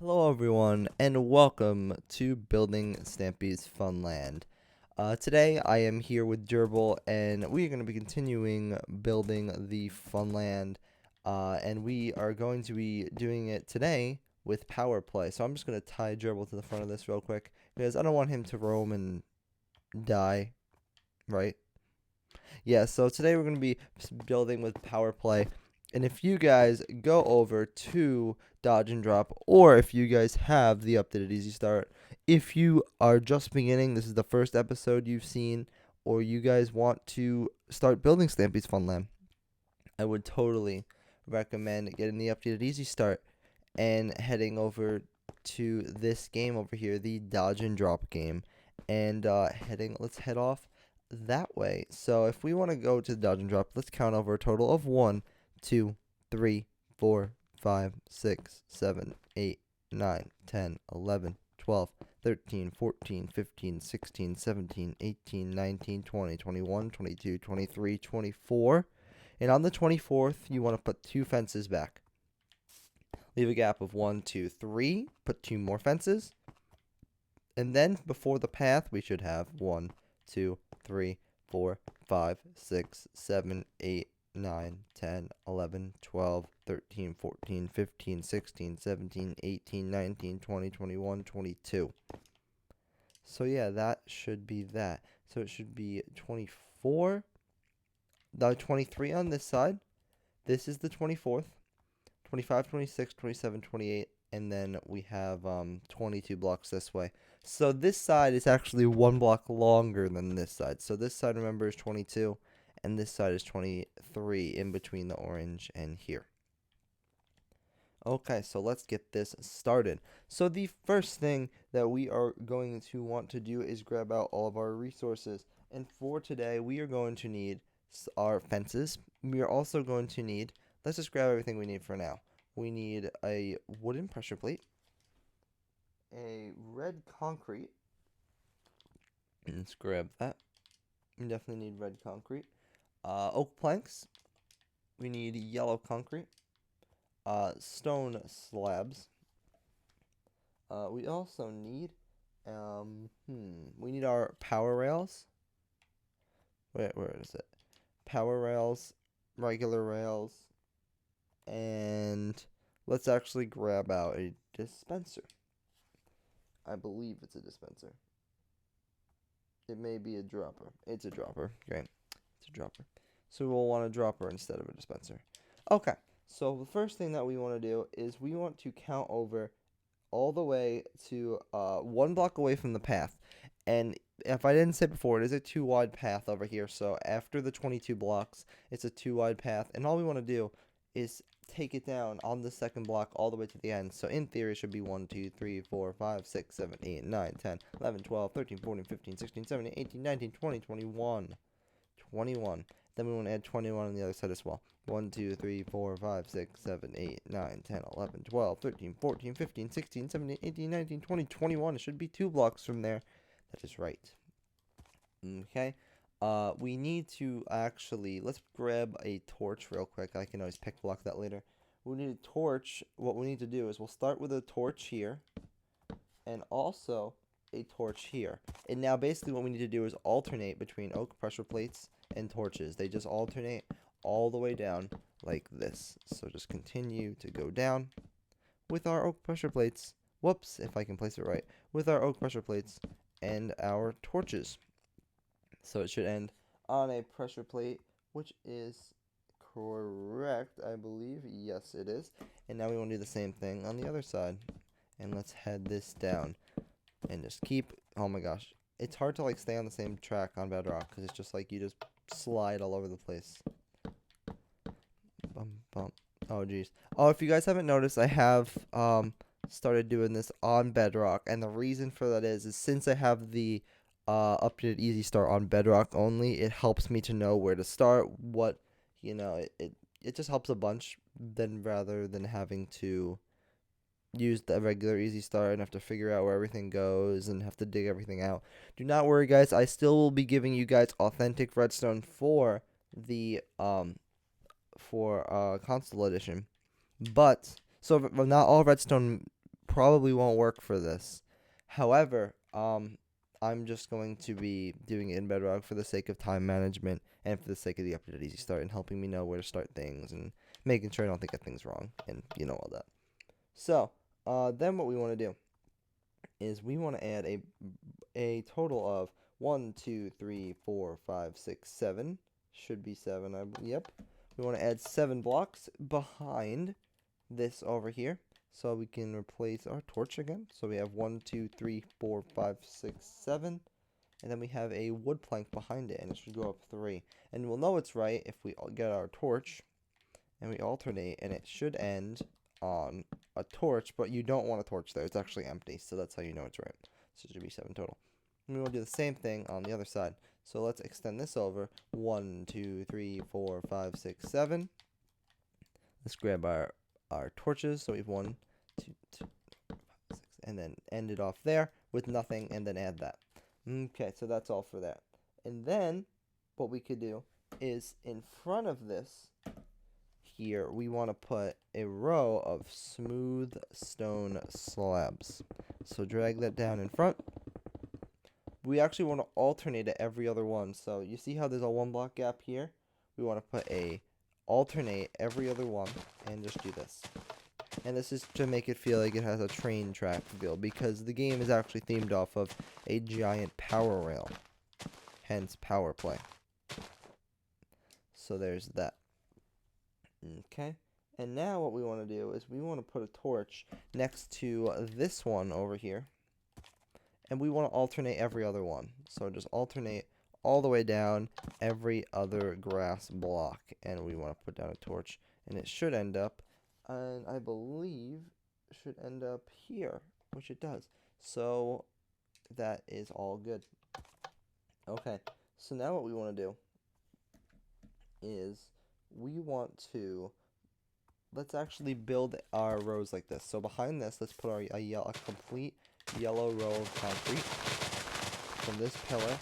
Hello everyone, and welcome to Building Stampy's Funland. Today I am here with Gerbil, and we are going to be continuing building the Funland, and we are going to be doing it today with power play. So I'm just going to tie Gerbil to the front of this real quick, because I don't want him to roam and die, right? Yeah, so today we're going to be building with power play. And if you guys go over to Dodge and Drop, or if you guys have the updated Easy Start, if you are just beginning, this is the first episode you've seen, or you guys want to start building Stampy's Funland, I would totally recommend getting the updated Easy Start and heading over to this game over here, the Dodge and Drop game, and let's head off that way. So if we want to go to the Dodge and Drop, let's count over a total of 1, 2, 3, 4, 5, 6, 7, 8, 9, 10, 11, 12, 13, 14, 15, 16, 17, 18, 19, 20, 21, 22, 23, 24. And on the 24th, you want to put 2 fences back. Leave a gap of 1, 2, 3. Put 2 more fences. And then before the path, we should have 1, 2, 3, 4, 5, 6, 7, 8, 9, 10, 11, 12, 13, 14, 15, 16, 17, 18, 19, 20, 21, 22. So yeah, that should be that. So it should be 24. The 23 on this side. This is the 24th. 25, 26, 27, 28. And then we have 22 blocks this way. So this side is actually 1 block longer than this side. So this side, remember, is 22. And this side is 23 in between the orange and here. Okay, so let's get this started. So the first thing that we are going to want to do is grab out all of our resources. And for today, we are going to need our fences. We are also going to need, let's just grab everything we need for now. We need a wooden pressure plate, a red concrete. Let's grab that. We definitely need red concrete. Oak planks. We need yellow concrete. Stone slabs. We also need, we need our power rails. Where is it? Power rails, regular rails, and let's actually grab out a dispenser. I believe it's a dispenser. It may be a dropper. It's a dropper. Great. It's a dropper. So we'll want a dropper instead of a dispenser. Okay. So the first thing that we want to do is we want to count over all the way to 1 block away from the path. And if I didn't say before, it is a 2 wide path over here. So after the 22 blocks, it's a 2 wide path. And all we want to do is take it down on the second block all the way to the end. So in theory, it should be 1, 2, 3, 4, 5, 6, 7, 8, 9, 10, 11, 12, 13, 14, 15, 16, 17, 18, 19, 20, 21. 21. Then we want to add 21 on the other side as well. 1, 2, 3, 4, 5, 6, 7, 8, 9, 10, 11, 12, 13, 14, 15, 16, 17, 18, 19, 20, 21. It should be 2 blocks from there. That is right. Okay. We need to actually, let's grab a torch real quick. I can always pick block that later. We need a torch. What we need to do is we'll start with a torch here. And also a torch here. And now basically what we need to do is alternate between oak pressure plates and torches. They just alternate all the way down like this. So just continue to go down with our oak pressure plates. Whoops, if I can place it right. With our oak pressure plates and our torches. So it should end on a pressure plate, which is correct, I believe. Yes, it is. And now we want to do the same thing on the other side. And let's head this down. And just keep, oh my gosh. It's hard to like stay on the same track on Bedrock because it's just like you just slide all over the place. Bum, bum. Oh geez. Oh, if you guys haven't noticed, I have started doing this on Bedrock, and the reason for that is since I have the updated Easy Start on Bedrock only, it helps me to know where to start, what, it just helps a bunch then rather than having to use the regular Easy Start and have to figure out where everything goes and have to dig everything out. Do not worry, guys. I still will be giving you guys authentic redstone for the console edition, but so not all redstone probably won't work for this. However, I'm just going to be doing it in Bedrock for the sake of time management and for the sake of the update easy start and helping me know where to start things and making sure I don't get things wrong and all that. So, then what we want to do is we want to add a total of 1, 2, 3, 4, 5, 6, 7. Should be 7. Yep. We want to add 7 blocks behind this over here, so we can replace our torch again. So we have 1, 2, 3, 4, 5, 6, 7, and then we have a wood plank behind it, and it should go up 3. And we'll know it's right if we get our torch and we alternate, and it should end on a torch, but you don't want a torch there. It's actually empty, so that's how you know it's right. So it should be 7 total. And we will do the same thing on the other side. So let's extend this over. 1, 2, 3, 4, 5, 6, 7. Let's grab our torches. So we have 1, 2, 3, 4, 5, 6, and then end it off there with nothing, and then add that. Okay, so that's all for that. And then what we could do is in front of this here, we want to put a row of smooth stone slabs. So drag that down in front. We actually want to alternate it every other one. So you see how there's a 1 block gap here? We want to put a alternate every other one and just do this. And this is to make it feel like it has a train track feel, because the game is actually themed off of a giant power rail. Hence power play. So there's that. Okay. And now what we want to do is we want to put a torch next to this one over here. And we want to alternate every other one. So just alternate all the way down every other grass block. And we want to put down a torch. And it should end up, and I believe, should end up here, which it does. So that is all good. Okay. So now what we want to do is we want to, let's actually build our rows like this. So behind this, let's put a complete yellow row of concrete from this pillar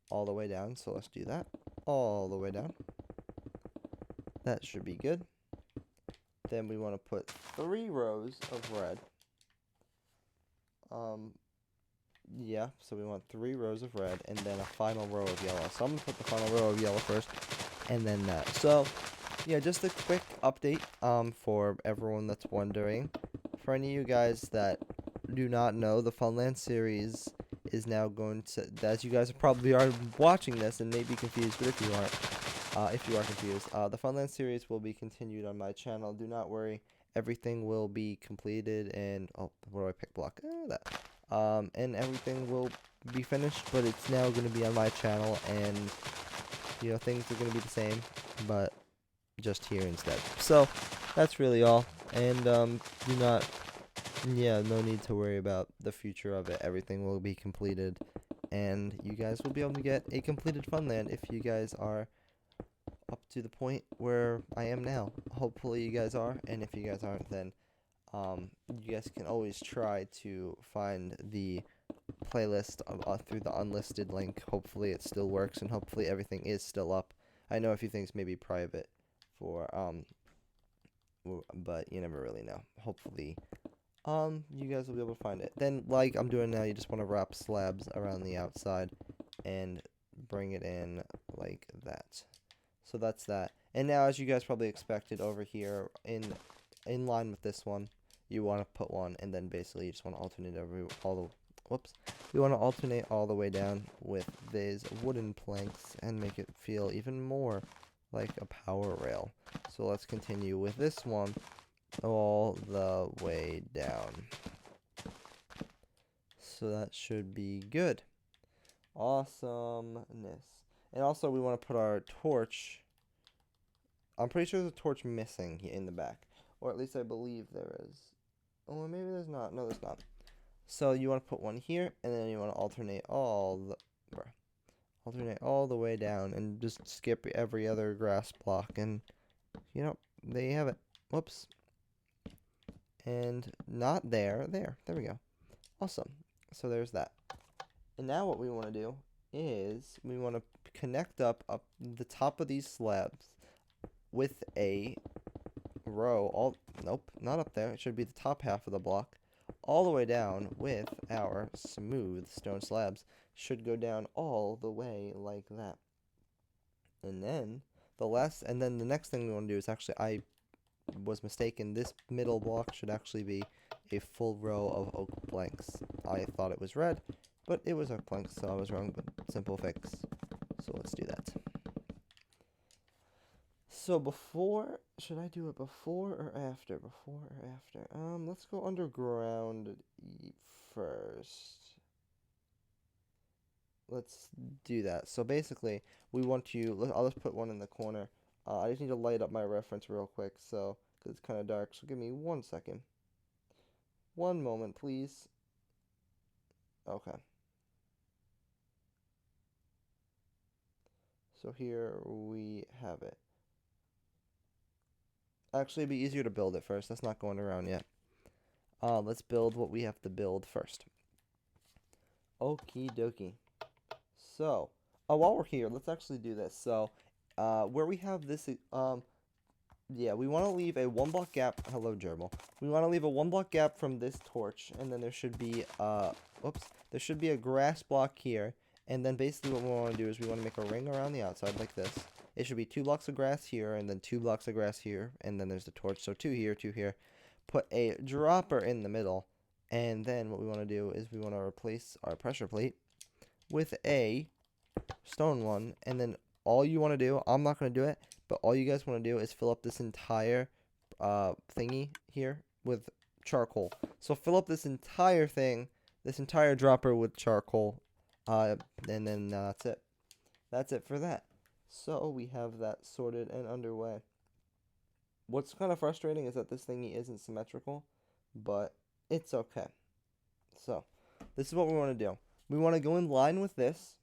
all the way down. So let's do that all the way down. That should be good. Then we want to put 3 rows of red. Yeah, so we want 3 rows of red and then a final row of yellow. So I'm going to put the final row of yellow first and then that. So yeah, just a quick update for everyone that's wondering. For any of you guys that do not know, the Funland series is now going to, as you guys probably are watching this and may be confused, but if you are confused, the Funland series will be continued on my channel. Do not worry, everything will be completed and, oh, where do I pick block? That. And everything will be finished, but it's now going to be on my channel, and, you know, things are going to be the same, but just here instead. So that's really all, and do not, yeah, no need to worry about the future of it. Everything will be completed, and you guys will be able to get a completed Funland if you guys are up to the point where I am now. Hopefully you guys are, and if you guys aren't, then you guys can always try to find the playlist through the unlisted link. Hopefully it still works, and hopefully everything is still up. I know a few things may be private for but you never really know. Hopefully you guys will be able to find it. Then, like I'm doing now, you just want to wrap slabs around the outside and bring it in like that. So that's that. And now, as you guys probably expected, over here in line with this one, you want to put one, and then basically you just want to alternate you want to alternate all the way down with these wooden planks and make it feel even more like a power rail. So let's continue with this one all the way down. So that should be good. Awesomeness. And also we want to put our torch. I'm pretty sure there's a torch missing in the back. Or at least I believe there is. Oh, maybe there's not. No, there's not. So you want to put one here, and then you want to alternate all the way down, and just skip every other grass block, and you know, there you have it. Whoops. And not there. There we go. Awesome. So there's that. And now what we want to do is we want to connect up the top of these slabs with a row. Nope, not up there. It should be the top half of the block all the way down with our smooth stone slabs. Should go down all the way like that. And then the next thing we want to do is actually, I was mistaken. This middle block should actually be a full row of oak planks. I thought it was red, but it was oak planks, so I was wrong, but simple fix. So let's do that. So should I do it before or after? Before or after? Let's go underground first. Let's do that. So basically, we want to, I'll just put one in the corner. I just need to light up my reference real quick, so, because it's kind of dark, so give me 1 second. 1 moment, please. Okay. So here we have it. Actually, it'd be easier to build it first. That's not going around yet. Let's build what we have to build first. Okie dokie. So, while we're here, let's actually do this. So, where we have this, yeah, we want to leave a 1 block gap. Hello, gerbil. We want to leave a 1 block gap from this torch, and then there should be, there should be a grass block here. And then basically what we want to do is we want to make a ring around the outside like this. It should be 2 blocks of grass here, and then 2 blocks of grass here, and then there's the torch. So 2 here, 2 here. Put a dropper in the middle, and then what we want to do is we want to replace our pressure plate with a stone one, and then all you want to do, I'm not going to do it, but all you guys want to do is fill up this entire thingy here with charcoal. So fill up this entire thing, this entire dropper with charcoal, and then that's it. That's it for that. So we have that sorted and underway. What's kind of frustrating is that this thingy isn't symmetrical, but it's okay. So this is what we want to do. We want to go in line with this,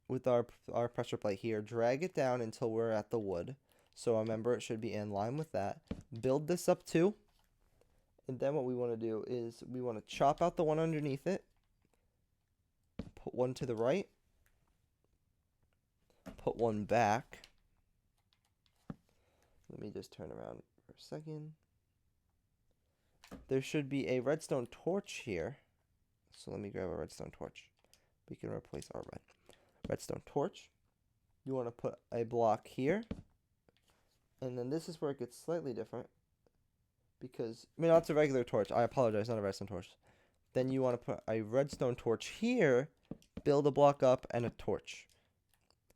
with our pressure plate here, drag it down until we're at the wood. So remember, it should be in line with that. Build this up too. And then what we want to do is we want to chop out the one underneath it. Put one to the right. Put one back. Let me just turn around for a second. There should be a redstone torch here. So let me grab a redstone torch. We can replace our redstone torch. You want to put a block here. And then this is where it gets slightly different. Because, I mean, that's a regular torch. I apologize, not a redstone torch. Then you want to put a redstone torch here. Build a block up and a torch.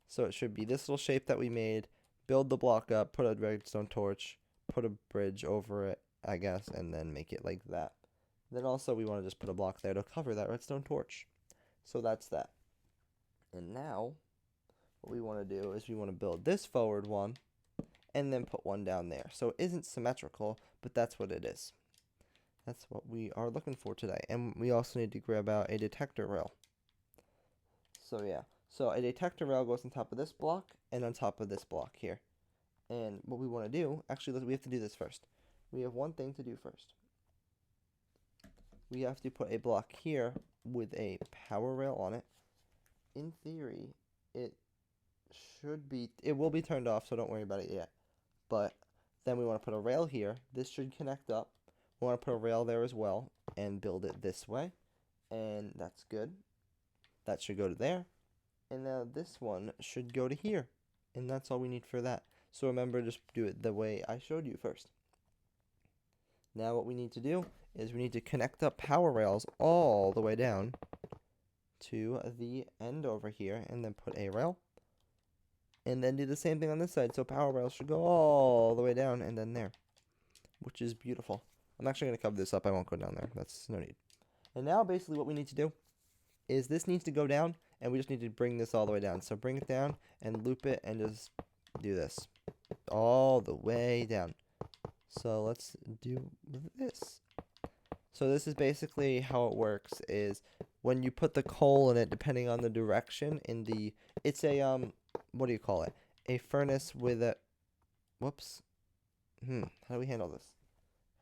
So it should be this little shape that we made. Build the block up, put a redstone torch, put a bridge over it, I guess, and then make it like that. Then also we want to just put a block there to cover that redstone torch. So that's that. And now, what we want to do is we want to build this forward one, and then put one down there. So it isn't symmetrical, but that's what it is. That's what we are looking for today. And we also need to grab out a detector rail. So yeah. So a detector rail goes on top of this block and on top of this block here. And what we want to do, actually, we have to do this first. We have one thing to do first. We have to put a block here with a power rail on it. In theory, it will be turned off, so don't worry about it yet. But then we want to put a rail here. This should connect up. We want to put a rail there as well and build it this way. And that's good. That should go to there. And now this one should go to here. And that's all we need for that. So remember, just do it the way I showed you first. Now what we need to do is we need to connect up power rails all the way down to the end over here. And then put a rail. And then do the same thing on this side. So power rails should go all the way down and then there. Which is beautiful. I'm actually going to cover this up. I won't go down there. That's no need. And now basically what we need to do is this needs to go down. And we just need to bring this all the way down. So bring it down and loop it and just do this. All the way down. So let's do this. So this is basically how it works is when you put the coal in it, depending on the direction in the, it's a, what do you call it? A furnace with a, whoops. How do we handle this?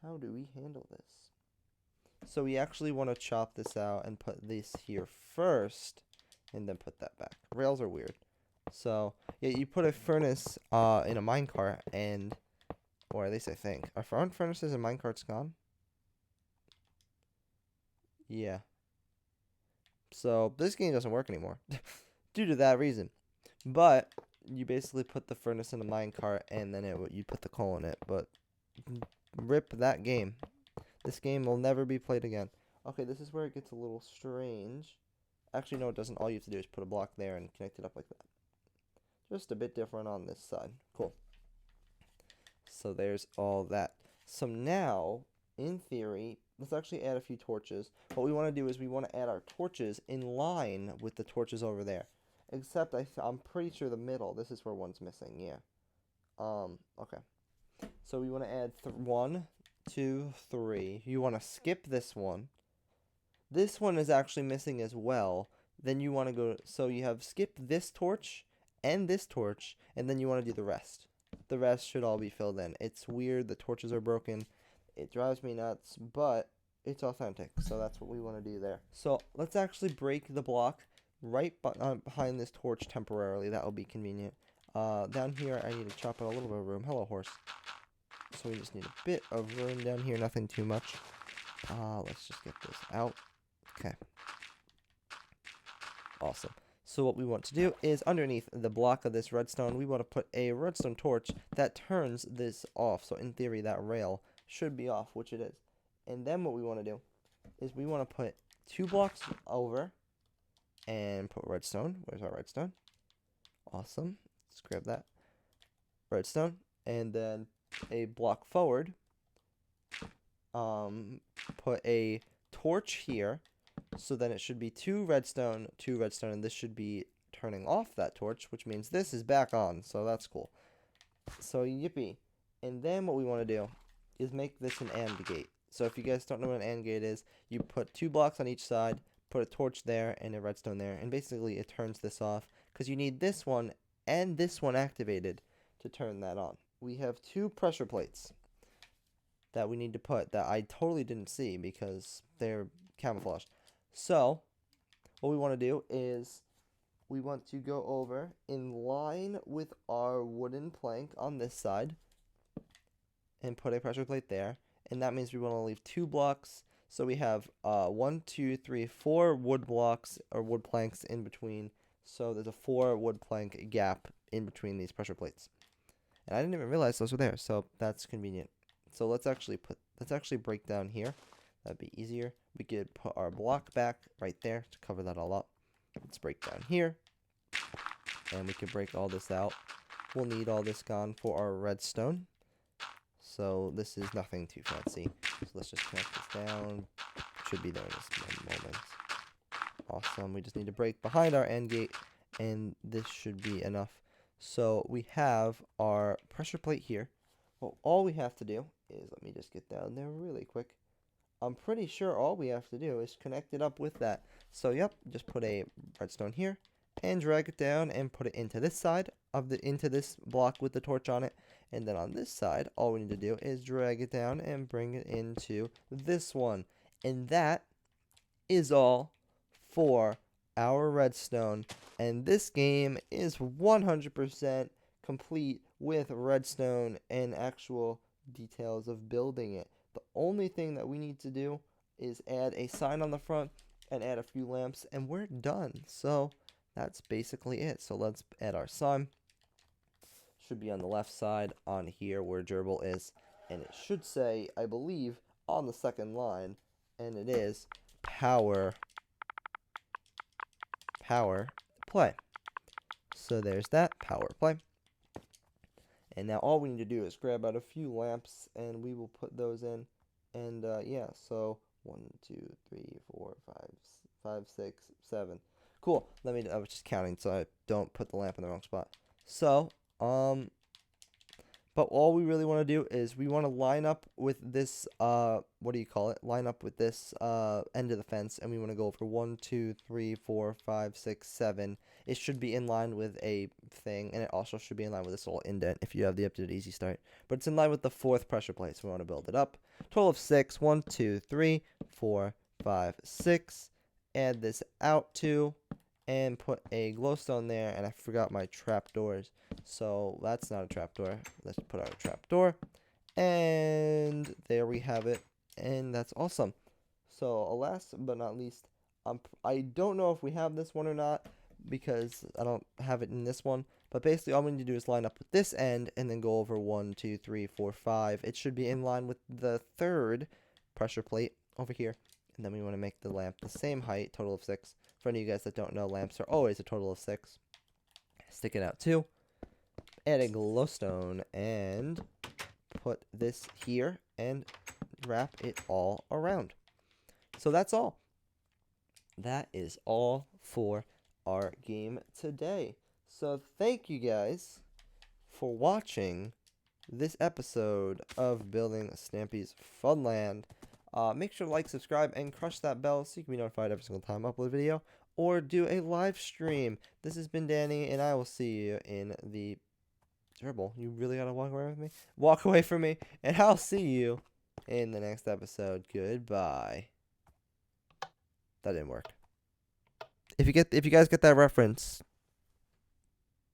How do we handle this? So we actually want to chop this out and put this here first. And then put that back. Rails are weird. So, yeah, you put a furnace in a minecart and, or at least I think. Aren't furnaces and minecarts gone? Yeah. So this game doesn't work anymore due to that reason. But you basically put the furnace in a minecart and then you put the coal in it. But rip that game. This game will never be played again. Okay, this is where it gets a little strange. Actually, no, it doesn't. All you have to do is put a block there and connect it up like that. Just a bit different on this side. Cool. So there's all that. So now, in theory, let's actually add a few torches. What we want to do is we want to add our torches in line with the torches over there. Except I'm pretty sure the middle, this is where one's missing, yeah. Okay. So we want to add 1, 2, 3. You want to skip this one. This one is actually missing as well. Then you want to go, so you have skip this torch and this torch, and then you want to do the rest. The rest should all be filled in. It's weird, the torches are broken. It drives me nuts, but it's authentic, so that's what we want to do there. So let's actually break the block right behind this torch temporarily. That will be convenient. Down here, I need to chop out a little bit of room. Hello, horse. So we just need a bit of room down here, nothing too much. Let's just get this out. Okay. Awesome. So what we want to do is underneath the block of this redstone, we want to put a redstone torch that turns this off. So in theory, that rail should be off, which it is. And then what we want to do is we want to put 2 blocks over and put redstone. Where's our redstone? Awesome. Let's grab that. Redstone. And then a block forward. Put a torch here. So then it should be 2 redstone, and this should be turning off that torch, which means this is back on. So that's cool. So yippee. And then what we want to do is make this an AND gate. So if you guys don't know what an AND gate is, you put 2 blocks on each side, put a torch there and a redstone there, and basically it turns this off because you need this one and this one activated to turn that on. We have 2 pressure plates that we need to put that I totally didn't see because they're camouflaged. So what we want to do is we want to go over in line with our wooden plank on this side and put a pressure plate there. And that means we want to leave 2 blocks. So we have 1, 2, 3, 4 wood blocks or wood planks in between. So there's a 4 wood plank gap in between these pressure plates. And I didn't even realize those were there, so that's convenient. So let's actually break down here. That'd be easier. We could put our block back right there to cover that all up. Let's break down here. And we can break all this out. We'll need all this gone for our redstone. So this is nothing too fancy. So let's just connect this down. Should be there in just a moment. Awesome. We just need to break behind our AND gate, and this should be enough. So we have our pressure plate here. Well, all we have to do is, let me just get down there really quick. I'm pretty sure all we have to do is connect it up with that. So yep, just put a redstone here and drag it down and put it into this side of into this block with the torch on it. And then on this side, all we need to do is drag it down and bring it into this one. And that is all for our redstone. And this game is 100% complete with redstone and actual details of building it. The only thing that we need to do is add a sign on the front and add a few lamps, and we're done. So that's basically it. So let's add our sign. Should be on the left side on here where gerbil is, and it should say, I believe, on the second line, and it is power play. So there's that, power play. And now all we need to do is grab out a few lamps, and we will put those in. And yeah, so 1, 2, 3, 4, 5, 6, 7. Cool. I was just counting so I don't put the lamp in the wrong spot. So, but all we really want to do is we want to line up with this, line up with this end of the fence, and we want to go for 1, 2, 3, 4, 5, 6, 7. It should be in line with a thing, and it also should be in line with this little indent if you have the updated easy start. But it's in line with the 4th pressure plate, so we want to build it up. Total of 6. 1, 2, 3, 4, 5, 6. Add this out to, and put a glowstone there, and I forgot my trapdoors. So that's not a trapdoor. Let's put our trapdoor. And there we have it. And that's awesome. So last but not least, I don't know if we have this one or not because I don't have it in this one. But basically, all we need to do is line up with this end and then go over 1, 2, 3, 4, 5. It should be in line with the third pressure plate over here. And then we want to make the lamp the same height, total of 6. For any of you guys that don't know, lamps are always a total of 6. Stick it out 2. Add a glowstone and put this here and wrap it all around. So that's all. That is all for our game today. So thank you guys for watching this episode of Building Stampy's Funland. Make sure to like, subscribe, and crush that bell so you can be notified every single time I upload a video or do a live stream. This has been Danny, and I will see you in the Dribble. You really gotta walk away with me? Walk away from me, and I'll see you in the next episode. Goodbye. That didn't work. If you guys get that reference,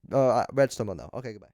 Reg someone though. Okay, goodbye.